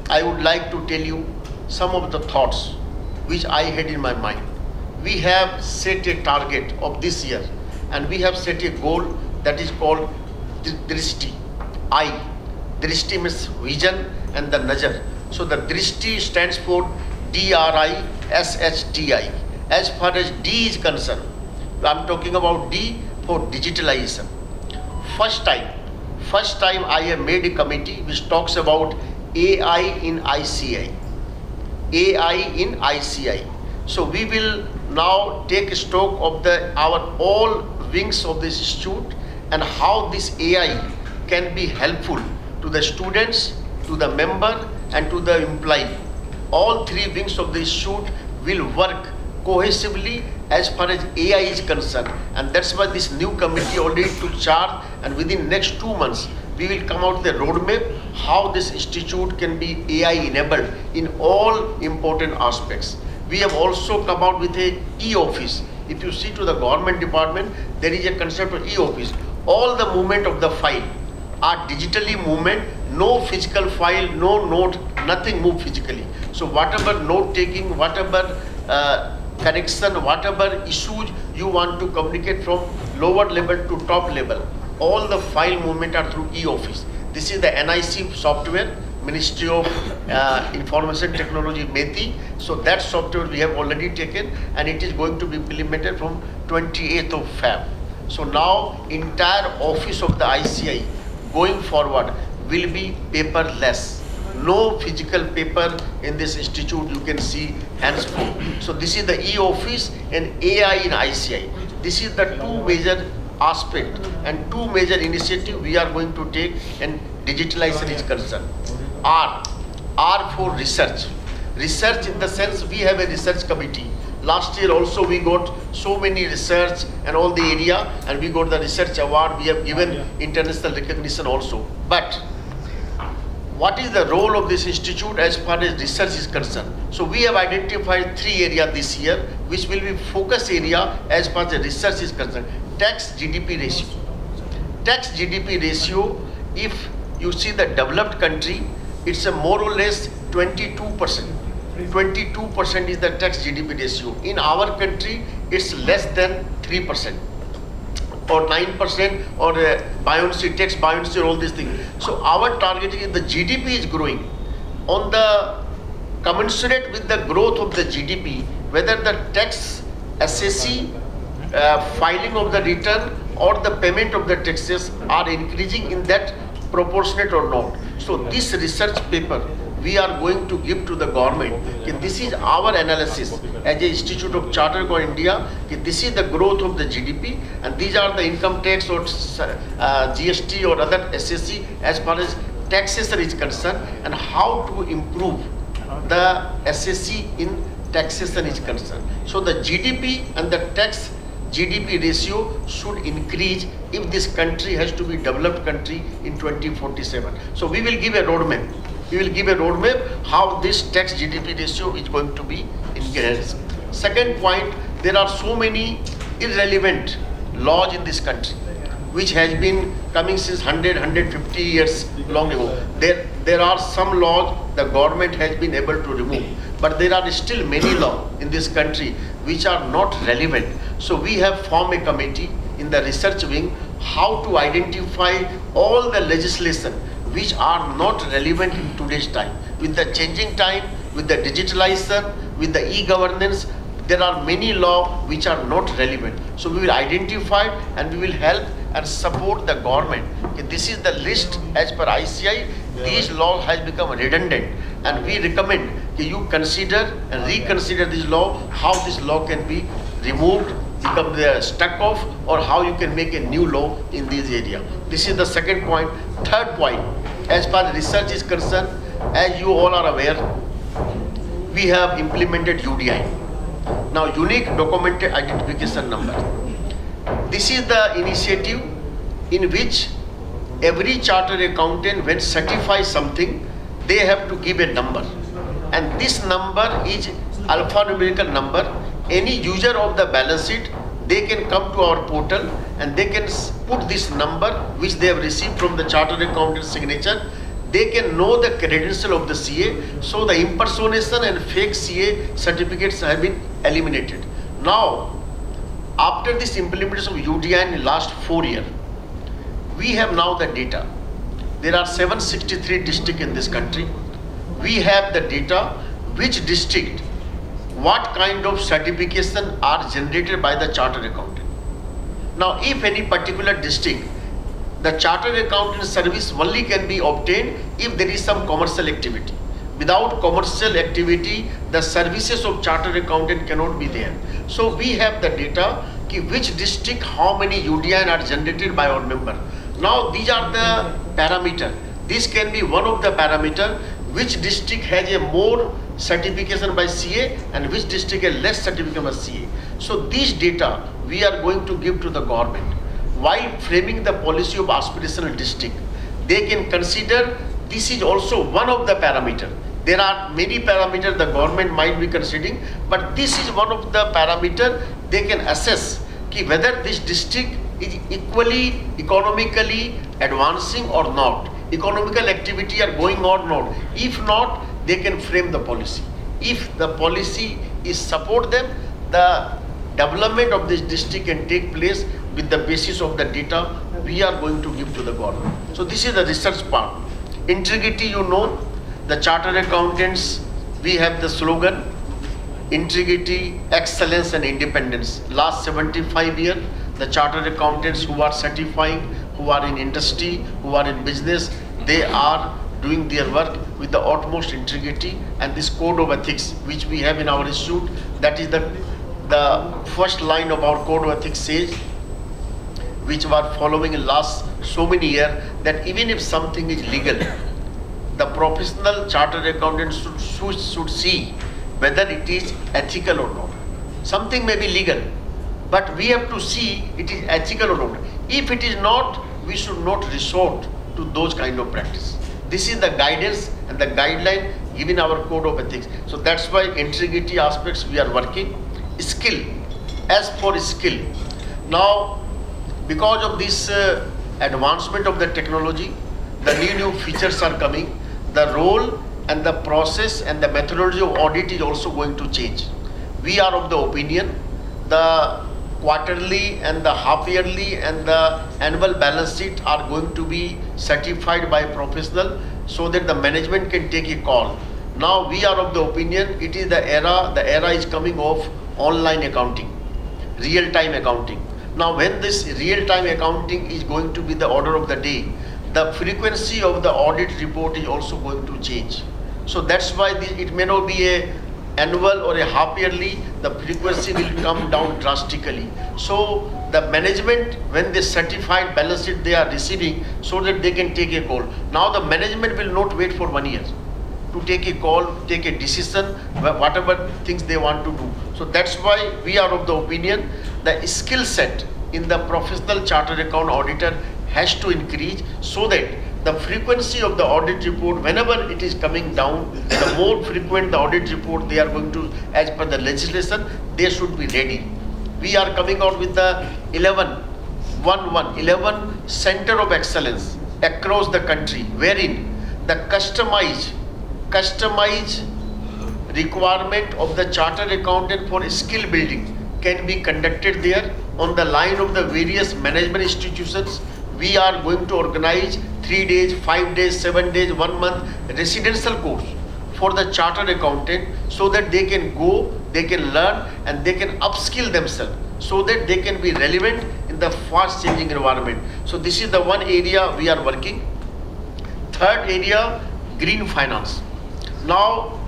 I would like to tell you some of the thoughts which I had in my mind. We have set a target of this year and we have set a goal that is called DRISHTI. I. DRISHTI means vision and the nazar. So the DRISHTI stands for DRISHTI. As far as D is concerned, I'm talking about D for digitalization. First time I have made a committee which talks about AI in ICI. AI in ICI. So we will now take stock of our all wings of this institute and how this AI can be helpful to the students, to the member and to the employee. All three wings of the institute will work cohesively as far as AI is concerned, and that's why this new committee already took charge, and within next 2 months we will come out with a roadmap how this institute can be AI enabled in all important aspects. We have also come out with a e-office. If you see to the government department, there is a concept of e-office. All the movement of the file are digitally movement, no physical file, no note, nothing move physically. So whatever note taking, whatever connection, whatever issues you want to communicate from lower level to top level, all the file movement are through e-office. This is the NIC software, Ministry of Information Technology, METI. So that software we have already taken and it is going to be implemented from 28th of Feb. So now entire office of the ICI going forward will be paperless. No physical paper in this institute you can see henceforth. So this is the e-office and AI in ICI. This is the two major aspect and two major initiatives we are going to take, and digitalization is concerned. R for research. Research in the sense we have a research committee. Last year also we got so many research and all the area, and we got the research award. We have given international recognition also. But what is the role of this institute as far as research is concerned? So we have identified 3 areas this year which will be focus area as far as the research is concerned. Tax GDP ratio. Tax GDP ratio, if you see the developed country, it's a more or less 22%. 22% is the tax GDP ratio. In our country, it's less than 3%. Or 9%, or buoyancy, tax buoyancy, all these things. So our target is the GDP is growing. On the commensurate with the growth of the GDP, whether the tax assessee filing of the return or the payment of the taxes are increasing in that proportionate or not. So this research paper we are going to give to the government. This is our analysis as an Institute of Chartered Accountants India. This is the growth of the GDP, and these are the income tax or GST or other SSC as far as taxation is concerned, and how to improve the SSC in taxation is concerned. So the GDP and the tax GDP ratio should increase if this country has to be developed country in 2047. So we will give a roadmap. We will give a roadmap how this tax GDP ratio is going to be increased. Second point, there are so many irrelevant laws in this country which has been coming since 150 years long ago. There are some laws the government has been able to remove, but there are still many laws in this country which are not relevant. So we have formed a committee in the research wing how to identify all the legislation which are not relevant in today's time. With the changing time, with the digitalization, with the e-governance, there are many laws which are not relevant. So we will identify and we will help and support the government. This is the list as per ICI. These laws has become redundant, and we recommend that you consider and reconsider this law, how this law can be removed, become stuck off, or how you can make a new law in this area. This is the second point. Third point, as far as research is concerned, as you all are aware, we have implemented UDI. Now, Unique Documented Identification Number. This is the initiative in which every chartered accountant, when certify something, they have to give a number. And this number is alphanumerical number. Any user of the balance sheet, they can come to our portal and they can put this number which they have received from the chartered accountant signature. they can know the credential of the CA, so the impersonation and fake CA certificates have been eliminated. Now, after this implementation of UDI in the last 4 years, we have now the data. There are 763 districts in this country. We have the data, which district, what kind of certification are generated by the chartered accountant. Now, if any particular district, the chartered accountant service only can be obtained if there is some commercial activity. Without commercial activity, the services of chartered accountant cannot be there. So we have the data, which district, how many UDI are generated by our member. Now these are the parameter. This can be one of the parameter, which district has a more certification by CA and which district has less certification by CA. So these data we are going to give to the government. While framing the policy of aspirational district, they can consider this is also one of the parameters. There are many parameters the government might be considering, but this is one of the parameters they can assess whether this district is equally economically advancing or not. Economical activity are going on or not. If not, they can frame the policy. If the policy is support them, the development of this district can take place with the basis of the data we are going to give to the government. So this is the research part. Integrity, you know, the chartered accountants, we have the slogan, integrity, excellence and independence. Last 75 years, the chartered accountants who are certifying, who are in industry, who are in business, they are doing their work with the utmost integrity, and this code of ethics which we have in our institute, that is the first line of our code of ethics says, which we are following in last so many years, that even if something is legal, the professional chartered accountant should see whether it is ethical or not. Something may be legal, but we have to see it is ethical or not. If it is not, we should not resort to those kind of practice. This is the guidance and the guideline given our code of ethics. So that's why integrity aspects we are working. Skill, as for skill, now because of this advancement of the technology, the new features are coming. The role and the process and the methodology of audit is also going to change. We are of the opinion the quarterly and the half yearly and the annual balance sheet are going to be certified by a professional, so that the management can take a call. Now we are of the opinion it is the era is coming of online accounting, real-time accounting. Now when this real-time accounting is going to be the order of the day, the frequency of the audit report is also going to change. So that's why it may not be a annual or a half yearly, the frequency will come down drastically. So the management, when they certified balance sheet they are receiving, so that they can take a call. Now the management will not wait for 1 year to take a call, take a decision, whatever things they want to do. So that's why we are of the opinion the skill set in the professional chartered account auditor has to increase, so that the frequency of the audit report, whenever it is coming down, the more frequent the audit report they are going to, as per the legislation, they should be ready. We are coming out with the 11 center of excellence across the country, wherein the customized requirement of the chartered accountant for skill building can be conducted there. On the line of the various management institutions, we are going to organize 3 days, 5 days, 7 days, 1 month residential course for the chartered accountant, so that they can go, they can learn and they can upskill themselves, so that they can be relevant in the fast changing environment. So this is the one area we are working. Third area, green finance. Now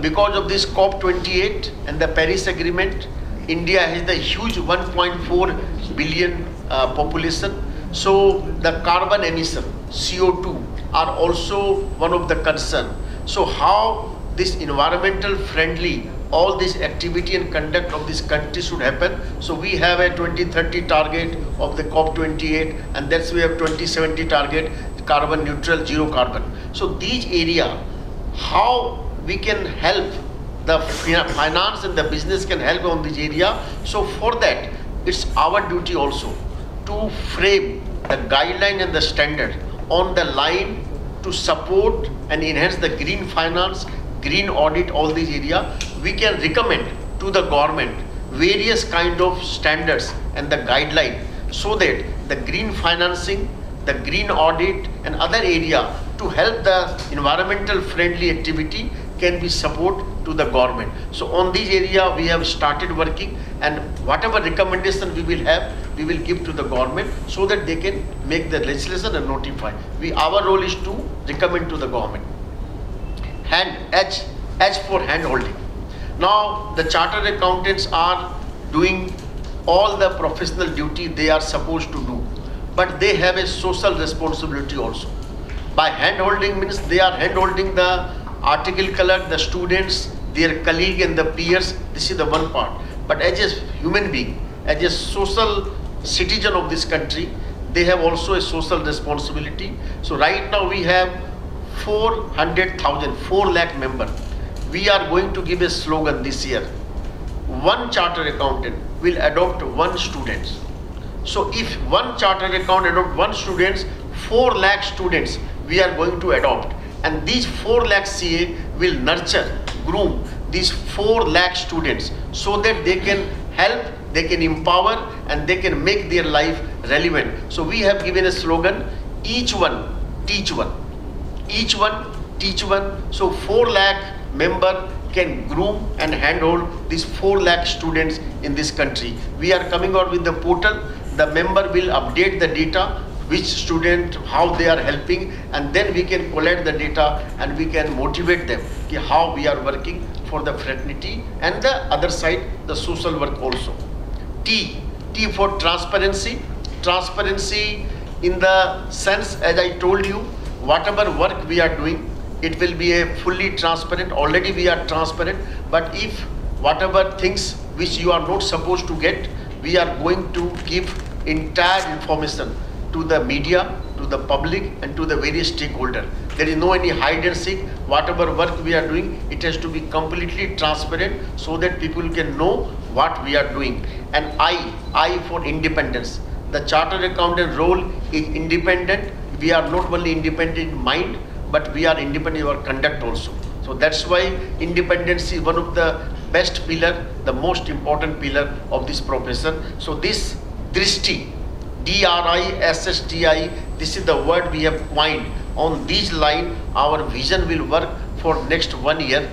because of this COP28 and the Paris Agreement, India has the huge 1.4 billion population. So the carbon emission, CO2, are also one of the concern. So how this environmental friendly, all this activity and conduct of this country should happen. So we have a 2030 target of the COP28, and that's we have 2070 target, carbon neutral, zero carbon. So these area, how we can help the finance and the business can help on this area. So for that, it's our duty also to frame the guideline and the standard on the line to support and enhance the green finance, green audit, all these area, we can recommend to the government various kind of standards and the guideline, so that the green financing, the green audit and other area to help the environmental friendly activity can be support to the government. So on this area we have started working, and whatever recommendation we will have, we will give to the government so that they can make the legislation and notify. Our role is to recommend to the government. H for hand-holding. Now the chartered accountants are doing all the professional duty they are supposed to do, but they have a social responsibility also. By hand-holding means they are hand-holding the article clerk, the students, their colleague and the peers. This is the one part. But as a human being, as a social citizen of this country, they have also a social responsibility. So right now we have 400,000, 4 lakh members. We are going to give a slogan this year. One chartered accountant will adopt one student. So if one chartered accountant adopt one student, 4 lakh students we are going to adopt. And these 4 lakh CA will nurture, groom these 4 lakh students so that they can help, they can empower and they can make their life relevant. So we have given a slogan, each one, teach one. Each one, teach one. So 4 lakh member can groom and handhold these 4 lakh students in this country. We are coming out with the portal. The member will update the data, which student, how they are helping, and then we can collect the data and we can motivate them how we are working for the fraternity and the other side, the social work also. T for transparency. Transparency in the sense, as I told you, whatever work we are doing, it will be a fully transparent. Already we are transparent, but if whatever things which you are not supposed to get, we are going to give entire information to the media, to the public and to the various stakeholders. There is no any hide and seek. Whatever work we are doing, it has to be completely transparent so that people can know what we are doing. And I for independence. The chartered accountant role is independent. We are not only independent in mind, but we are independent in our conduct also. So that's why independence is one of the best pillar, the most important pillar of this profession. So this DRISHTI, DRISHTI, this is the word we have coined. On this line, our vision will work for next 1 year.